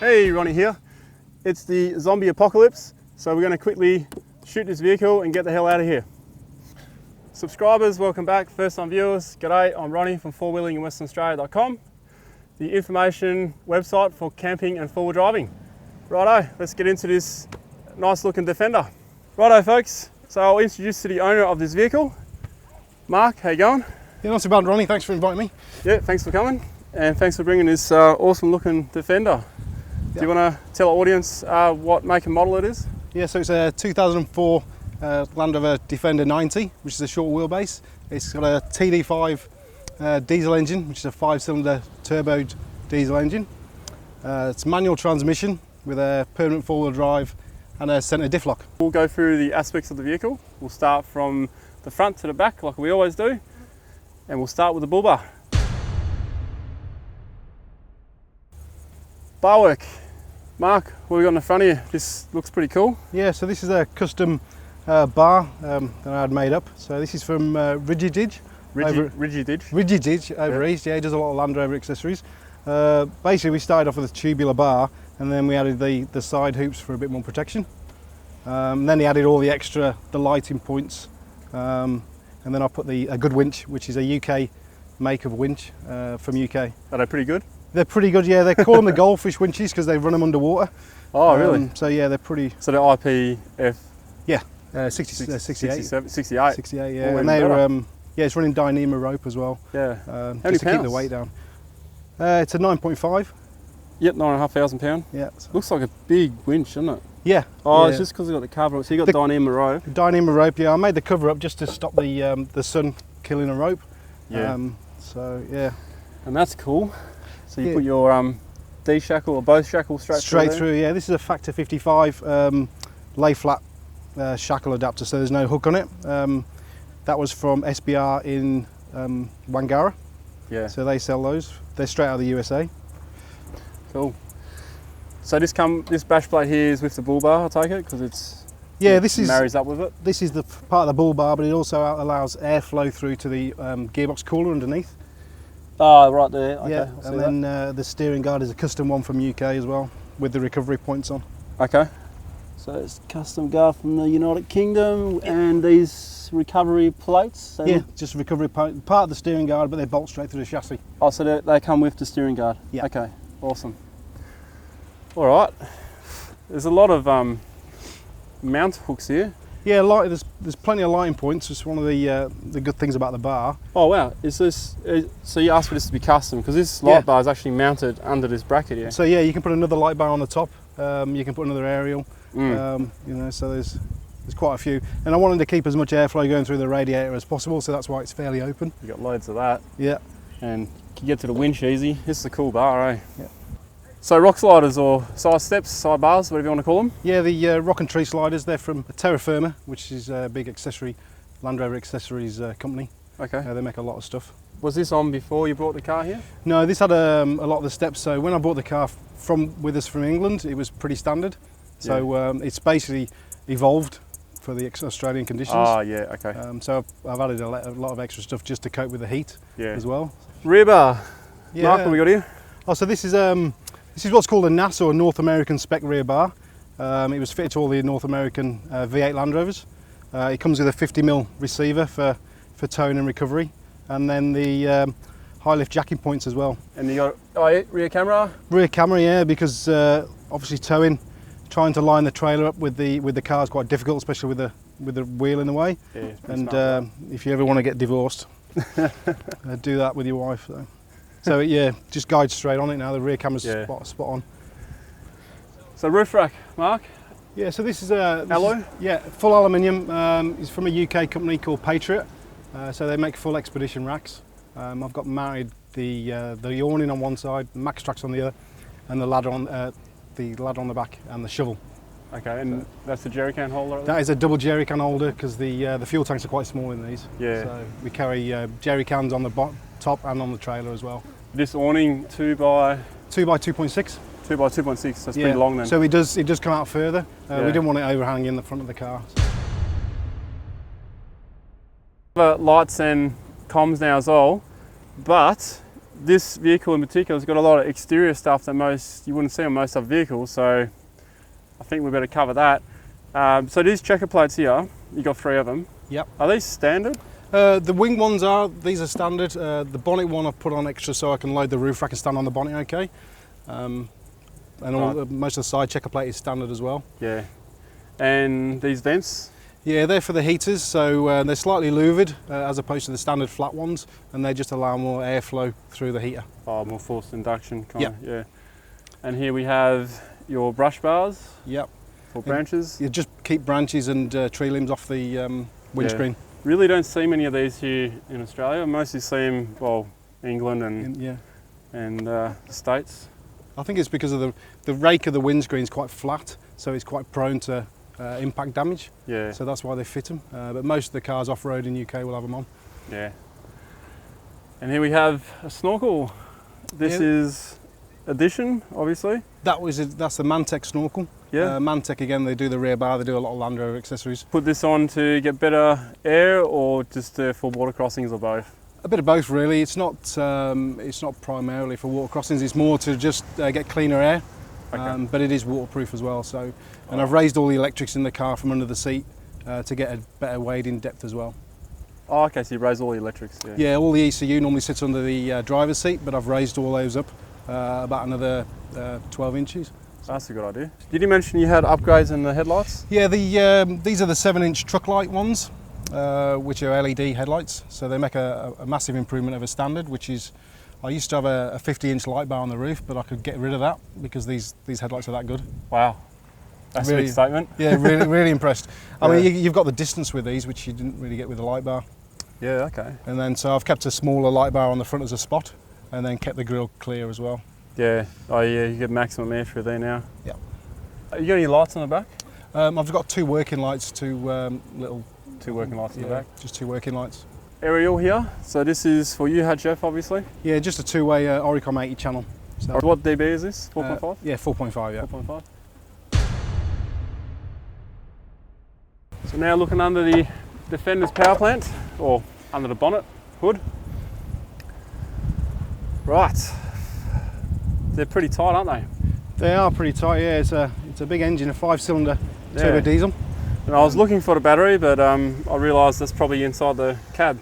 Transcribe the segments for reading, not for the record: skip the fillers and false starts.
Hey, Ronnie here. It's the zombie apocalypse, so we're going to quickly shoot this vehicle and get the hell out of here. Subscribers, welcome back. First time viewers, g'day, I'm Ronnie from fourwheelinginwesternaustralia.com, the information website for camping and four-wheel driving. Righto, let's get into this nice looking Defender. Righto folks, so I'll introduce to the owner of this vehicle. Mark, how you going? Yeah, not so bad, Ronnie, thanks for inviting me. Yeah, thanks for coming, and thanks for bringing this awesome looking Defender. Do you want to tell our audience what make and model it is? Yeah, so it's a 2004 Land Rover Defender 90, which is a short wheelbase. It's got a TD5 diesel engine, which is a 5-cylinder turbo diesel engine. It's manual transmission with a permanent four-wheel drive and a centre diff lock. We'll go through the aspects of the vehicle. We'll start from the front to the back like we always do, and we'll start with the bull bar. Bar work. Mark, what have we got in the front of you? This looks pretty cool. Yeah, so this is a custom bar that I had made up. So this is from Rigididge. Rigididge over East, yeah, he does a lot of Land Rover accessories. Basically we started off with a tubular bar and then we added the side hoops for a bit more protection. Then he added all the extra, the lighting points. And then I put a good winch, which is a UK make of winch from UK. Are they pretty good? They're pretty good, yeah. They call them the goldfish winches because they run them underwater. Oh, really? So yeah, they're pretty. So they're IPF? Yeah, 68. 68, yeah. Oh, and they're yeah, it's running Dyneema rope as well. Yeah. How many to keep the weight down. It's a 9.5. Yep, 9,500 pound. Yeah. Looks like a big winch, doesn't it? Yeah. Oh, yeah. it's just because it's got the cover up. So you got Dyneema rope. Dyneema rope, yeah. I made the cover up just to stop the sun killing a rope. Yeah. So yeah. And that's cool. So you put your D-shackle or both shackles straight through, yeah. This is a Factor 55 lay flat shackle adapter, so there's no hook on it. That was from SBR in Wangara. Yeah. So they sell those. They're straight out of the USA. Cool. So this bash plate here is with the bull bar, I take it, because it's marries up with it. This is the part of the bull bar, but it also allows airflow through to the gearbox cooler underneath. Oh, right there. Okay, yeah, and then the steering guard is a custom one from UK as well, with the recovery points on. Okay. So it's custom guard from the United Kingdom, and these recovery plates. So yeah, just recovery part of the steering guard, but they bolt straight through the chassis. Oh, so they come with the steering guard. Yeah. Okay. Awesome. All right. There's a lot of mount hooks here. Yeah, there's plenty of lighting points. It's one of the good things about the bar. Oh wow! Is this? So you asked for this to be custom because this light bar is actually mounted under this bracket here. So yeah, you can put another light bar on the top. You can put another aerial. You know, so there's quite a few. And I wanted to keep as much airflow going through the radiator as possible, so that's why it's fairly open. You got loads of that. Yeah. And you can get to the winch easy. This is a cool bar, eh? Yeah. So rock sliders or side steps, side bars, whatever you want to call them? Yeah, the rock and tree sliders, they're from Terra Firma, which is a big Land Rover accessories company. Okay. They make a lot of stuff. Was this on before you brought the car here? No, this had a lot of the steps. So when I bought the car with us from England, it was pretty standard. So it's basically evolved for the Australian conditions. Ah, yeah, okay. So I've added a lot of extra stuff just to cope with the heat as well. Rear bar. Yeah. Mark, what we got here? Oh, so this is what's called a NAS, or a North American spec rear bar. It was fitted to all the North American V8 Land Rovers. It comes with a 50mm receiver for towing and recovery, and then the high lift jacking points as well. And you got rear camera? Rear camera, yeah, because obviously trying to line the trailer up with the car is quite difficult, especially with the wheel in the way. Yeah, and if you ever want to get divorced, do that with your wife. So yeah, just guide straight on it now. The rear camera's spot on. So roof rack, Mark? Yeah, so this is alloy? Full aluminium. It's from a UK company called Patriot. So they make full expedition racks. I've got mounted the awning on one side, Max Tracks on the other, and the ladder on the back, and the shovel. Okay, and that's the jerry can holder? That is a double jerry can holder because the fuel tanks are quite small in these. Yeah. So we carry jerry cans on the top and on the trailer as well. This awning 2 by 2x2.6. 2 by 2.6. That's pretty long then. So it does come out further. We didn't want it overhanging in the front of the car. Lights and comms now as well, but this vehicle in particular has got a lot of exterior stuff that you wouldn't see on most other vehicles, so I think we better cover that. So these checker plates here, you got 3 of them. Yep. Are these standard? The wing ones these are standard. The bonnet one I've put on extra so I can load the roof rack and stand on the bonnet okay. And most of the side checker plate is standard as well. Yeah. And these vents? Yeah, they're for the heaters, so they're slightly louvered as opposed to the standard flat ones, and they just allow more airflow through the heater. Oh, more forced induction kind of, Yep. yeah. And here we have your brush bars. Yep. For branches. You just keep branches and tree limbs off the windscreen. Yeah. Really don't see many of these here in Australia. I mostly see them, well, England and the States. I think it's because of the rake of the windscreen is quite flat, so it's quite prone to impact damage. Yeah. So that's why they fit them. But most of the cars off-road in UK will have them on. Yeah. And here we have a snorkel. This is Edition, obviously. That's the Mantec snorkel. Yeah. Mantec again, they do the rear bar, they do a lot of Land Rover accessories. Put this on to get better air, or just for water crossings, or both? A bit of both, really. It's not primarily for water crossings. It's more to just get cleaner air. Okay. But it is waterproof as well. So, and I've raised all the electrics in the car from under the seat to get a better wade-in depth as well. Oh, okay. So you raised all the electrics. Yeah. Yeah, all the ECU normally sits under the driver's seat, but I've raised all those up about another 12 inches. That's a good idea. Did you mention you had upgrades in the headlights? Yeah, these are the 7-inch truck light ones, which are LED headlights. So they make a massive improvement over standard, which is, I used to have a 50-inch light bar on the roof, but I could get rid of that because these headlights are that good. Wow. That's really, a big statement. Yeah, really impressed. I mean, you've got the distance with these, which you didn't really get with the light bar. Yeah, okay. And then, so I've kept a smaller light bar on the front as a spot, and then kept the grille clear as well. Yeah, oh yeah, you get maximum air through there now. Yeah. You got any lights on the back? I've got 2 working lights, 2 working lights in the back? Just 2 working lights. Aerial here, so this is for you, Jeff, obviously? Yeah, just a 2-way Oricom 80 channel. So, what dB is this, 4.5? Yeah, 4.5, yeah. 4.5. So now looking under the Defender's power plant, or under the bonnet hood. Right. They're pretty tight, aren't they? They are pretty tight, yeah. It's a big engine, a 5-cylinder turbo diesel. And I was looking for the battery, but I realised that's probably inside the cab.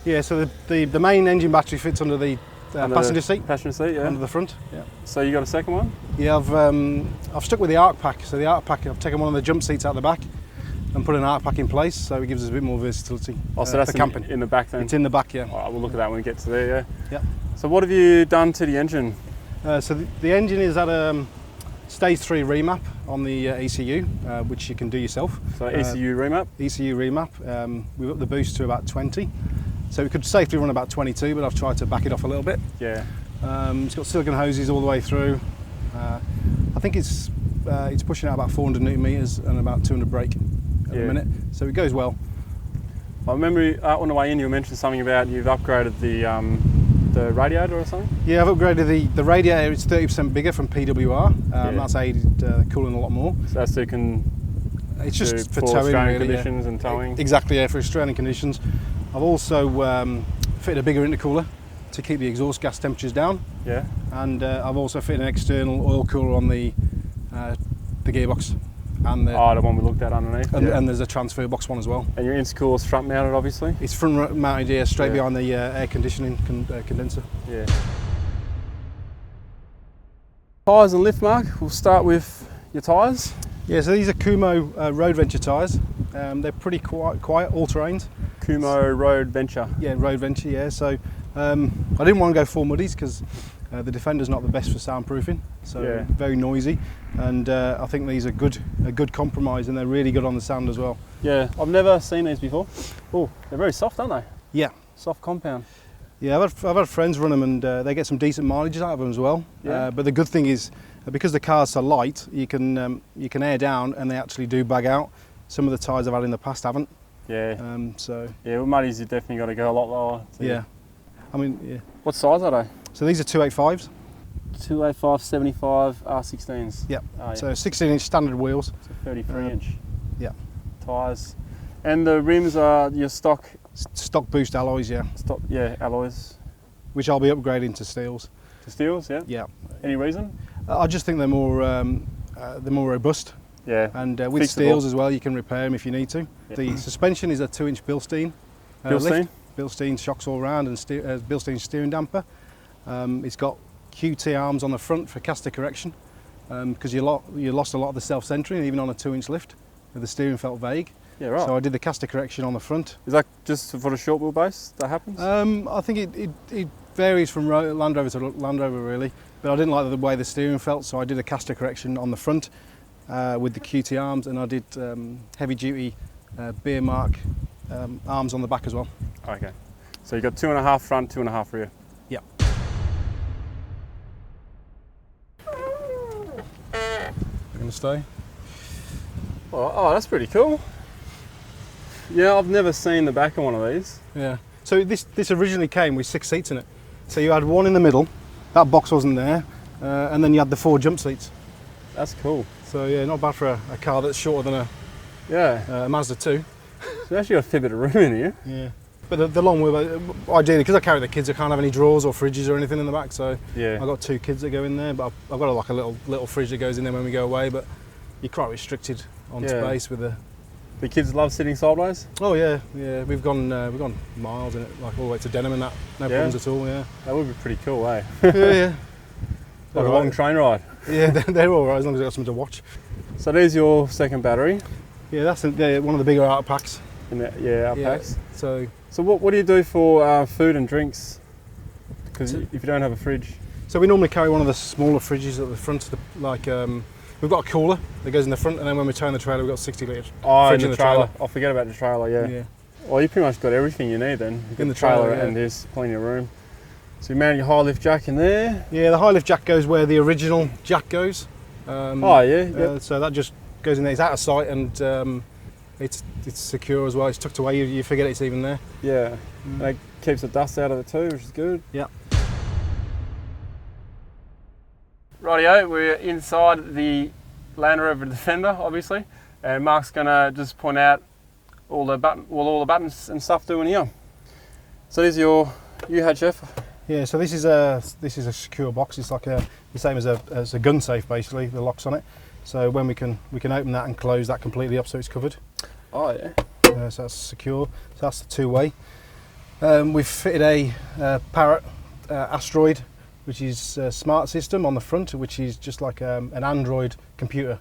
Yeah, so the main engine battery fits under the passenger seat. Passenger seat, yeah. Under the front, yeah. So you got a second one? Yeah, I've stuck with the arc pack. So the arc pack, I've taken one of the jump seats out the back and put an arc pack in place, so it gives us a bit more versatility. Oh, so that's for camping. In the back then? It's in the back, yeah. All right, we'll look at that when we get to there, yeah. Yeah. So what have you done to the engine? So the engine is at a stage 3 remap on the ECU, which you can do yourself. So ECU remap? ECU remap. We've upped the boost to about 20. So we could safely run about 22, but I've tried to back it off a little bit. Yeah. It's got silicon hoses all the way through. I think it's pushing out about 400 newton meters and about 200 brake at the minute. So it goes well. I remember on the way in you mentioned something about you've upgraded the radiator or something? Yeah, I've upgraded the radiator. It's 30% bigger from PWR. That's aided cooling a lot more. So that's it's just for towing, Australian really, conditions and towing? Exactly, yeah, for Australian conditions. I've also fitted a bigger intercooler to keep the exhaust gas temperatures down. Yeah. And I've also fitted an external oil cooler on the gearbox. And the one we looked at underneath. And there's a transfer box one as well. And your intercooler's front mounted, obviously? It's front mounted, yeah, straight behind the air conditioning condenser. Yeah. Tyres and lift, Mark. We'll start with your tyres. Yeah, so these are Kumo Road Venture tyres. They're pretty quiet, all terrains. Kumo Road Venture. Yeah, Road Venture, yeah. So I didn't want to go full muddies because the Defender's not the best for soundproofing, so very noisy. And I think these are a good compromise, and they're really good on the sound as well. Yeah, I've never seen these before. Oh, they're very soft, aren't they? Yeah. Soft compound. Yeah, I've had friends run them, and they get some decent mileage out of them as well. Yeah. But the good thing is, because the car's so light, you can air down, and they actually do bag out. Some of the tyres I've had in the past haven't. Yeah. Yeah, with muddies, you definitely got to go a lot lower. Yeah. I mean, yeah. What size are they? So these are 285s. 285 75 R16s. Yeah. Oh, yeah. So 16-inch standard wheels. So 33-inch. Yeah. Tyres. And the rims are your stock boost alloys, yeah. Alloys. which I'll be upgrading to steels. To steels, yeah? Yeah. Any reason? I just think they're more robust. Yeah. And with Fixable. steels as well, you can repair them if you need to. Yeah. The suspension is a 2-inch Bilstein. Bilstein? Bilstein shocks all round and Bilstein steering damper. It's got QT arms on the front for caster correction because you lost a lot of the self-centering even on a 2-inch lift. The steering felt vague. Yeah, right. So I did the caster correction on the front. Is that just for the short wheelbase that happens? I think it varies from Land Rover to Land Rover really, but I didn't like the way the steering felt, so I did a caster correction on the front with the QT arms, and I did heavy duty beer mark arms on the back as well. Okay. So you got 2.5 front, 2.5 rear. Yep. You gonna stay? Oh, that's pretty cool. Yeah, I've never seen the back of one of these. Yeah. So this originally came with 6 seats in it. So you had one in the middle, that box wasn't there, and then you had the 4 jump seats. That's cool. So yeah, not bad for a car that's shorter than a Mazda 2. So you actually got a fair bit of room in here. Yeah. But the long wheel, ideally, because I carry the kids, I can't have any drawers or fridges or anything in the back. So yeah. I've got 2 kids that go in there, but I've got like a little fridge that goes in there when we go away. But you're quite restricted on space with the. The kids love sitting sideways? Oh yeah, yeah. We've gone miles in it, like all the way to Denham and that. No problems at all. Yeah. That would be pretty cool, eh? Yeah. Like a long train ride. Yeah, they're all right as long as they've got something to watch. So there's your second battery. Yeah, that's one of the bigger out packs. Out packs. So what do you do for food and drinks? Because if you don't have a fridge. So we normally carry one of the smaller fridges at the front of the we've got a cooler that goes in the front, and then when we tow the trailer, we've got 60 litres. Oh, in the trailer. I forget about the trailer, yeah. Yeah. Well, you pretty much got everything you need then. You've got in the trailer, and there's plenty of room. So you mount your high lift jack in there. Yeah, the high lift jack goes where the original jack goes. So that just goes in there. It's out of sight, and it's secure as well. It's tucked away. You forget it's even there. Yeah. And it keeps the dust out of it too, which is good. Yeah. Rightio, we're inside the Land Rover Defender, obviously, and Mark's gonna just point out all the buttons and stuff doing here. So there's your UHF. Yeah. So this is a secure box. It's like the same as a gun safe basically. The locks on it. So when we can open that and close that completely up, so it's covered. Oh yeah. So that's secure. So that's the 2-way. We've fitted a Parrot Asteroid, which is a smart system on the front, which is just like an Android computer.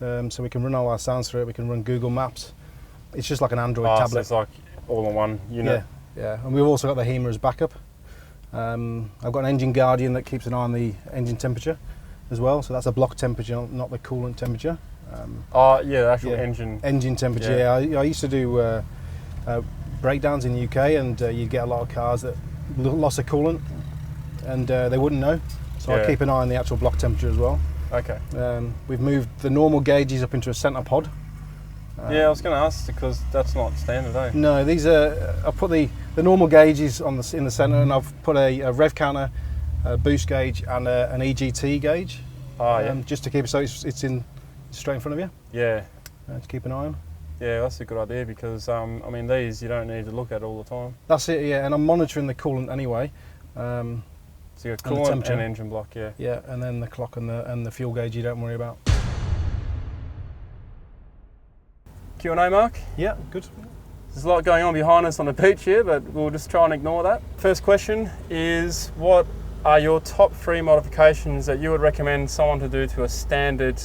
So we can run all our sounds through it. We can run Google Maps. It's just like an Android tablet. So it's like all in one unit. Yeah. And we've also got the HEMA as backup. I've got an engine guardian that keeps an eye on the engine temperature as well. So that's a block temperature, not the coolant temperature. The actual engine temperature. Yeah, I used to do breakdowns in the UK, and you'd get a lot of cars that lost a coolant, and they wouldn't know. So I keep an eye on the actual block temperature as well. Okay. We've moved the normal gauges up into a centre pod. I was going to ask because that's not standard, eh? No, these are. I put the normal gauges in the centre, and I've put a rev counter, a boost gauge, and an EGT gauge. Oh yeah. Just to keep it so it's in straight in front of you. Yeah. To keep an eye on. Yeah, that's a good idea because these you don't need to look at all the time. That's it. Yeah, and I'm monitoring the coolant anyway. So you got coolant and engine block, yeah. Yeah, and then the clock and the fuel gauge you don't worry about. Q&A, Mark? Yeah, good. There's a lot going on behind us on the beach here, but we'll just try and ignore that. First question is, what are your top 3 modifications that you would recommend someone to do to a standard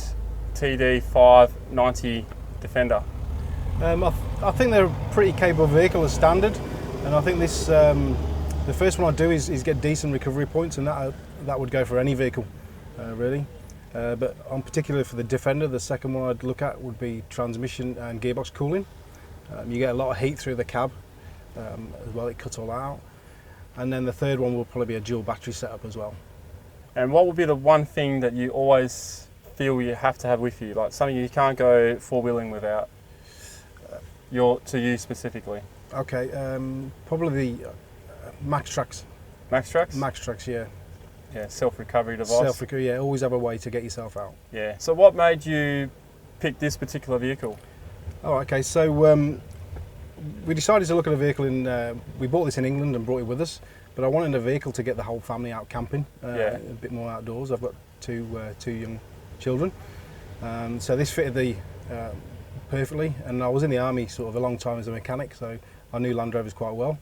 TD 590 Defender? I think they're a pretty capable vehicle as standard, and I think this the first one I'd do is get decent recovery points, and that would go for any vehicle, really. But on particularly for the Defender, the second one I'd look at would be transmission and gearbox cooling. You get a lot of heat through the cab as well, it cuts all that out. And then the third one will probably be a dual battery setup as well. And what would be the one thing that you always feel you have to have with you, like something you can't go four-wheeling without, to you specifically? Okay, probably the Max Tracks. Max Tracks? Max Tracks, yeah. Yeah, self-recovery device. Self-recovery, yeah, always have a way to get yourself out. Yeah. So what made you pick this particular vehicle? Oh, okay, so we decided to look at a vehicle we bought this in England and brought it with us. but I wanted a vehicle to get the whole family out camping, Yeah. a bit more outdoors. I've got two young children, so this fitted the perfectly. And I was in the army sort of a long time as a mechanic, so I knew Land Rovers quite well.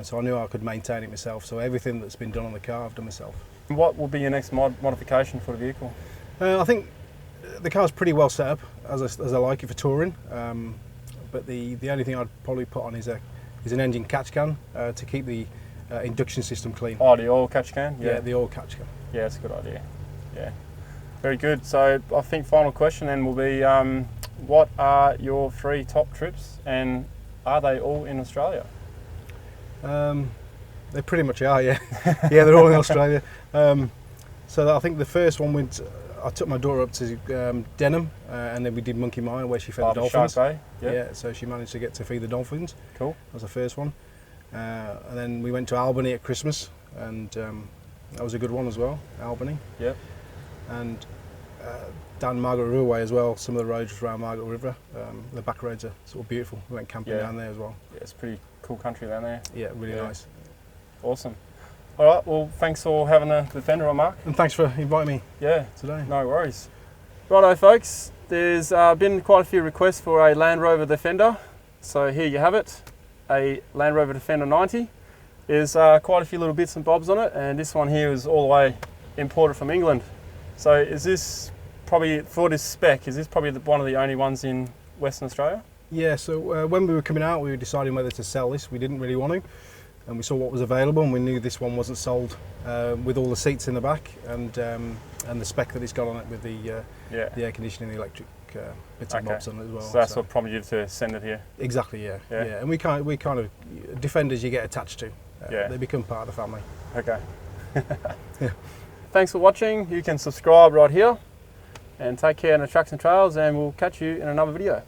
So I knew I could maintain it myself. So everything that's been done on the car, I've done myself. What will be your next modification for the vehicle? I think the car's pretty well set up as I like it for touring. But the only thing I'd probably put on is an engine catch can to keep the induction system clean. Oh, the oil catch can? Yeah, the oil catch can. Yeah, that's a good idea. Yeah, very good. So I think final question then will be, what are your 3 top trips, and are they all in Australia? They pretty much are, yeah. Yeah, they're all in Australia. So I think the first one I took my daughter up to Denham, and then we did Monkey Mine where she fed the dolphins. Shark Bay? Yep. Yeah, so she managed to get to feed the dolphins. Cool. That was the first one. And then we went to Albany at Christmas, and that was a good one as well, Albany. Yep. And down Margaret River Way as well, some of the roads around Margaret River, the back roads are sort of beautiful. We went camping down there as well. Yeah, it's pretty cool country down there. Yeah, really nice. Awesome. All right, well, thanks for having the Defender on, Mark. And thanks for inviting me today. No worries. Righto, folks, there's been quite a few requests for a Land Rover Defender. So here you have it, a Land Rover Defender 90. There's quite a few little bits and bobs on it, and this one here is all the way imported from England. So is this probably, for this spec, is this probably one of the only ones in Western Australia? Yeah, so when we were coming out, we were deciding whether to sell this. We didn't really want to. And we saw what was available, and we knew this one wasn't sold with all the seats in the back and the spec that it's got on it with the air conditioning, the electric bits and bobs on it as well. So that's what prompted you to send it here. Exactly, yeah. And we kind of Defenders you get attached to. They become part of the family. Okay. Thanks for watching. You can subscribe right here, and take care in the tracks and trails, and we'll catch you in another video.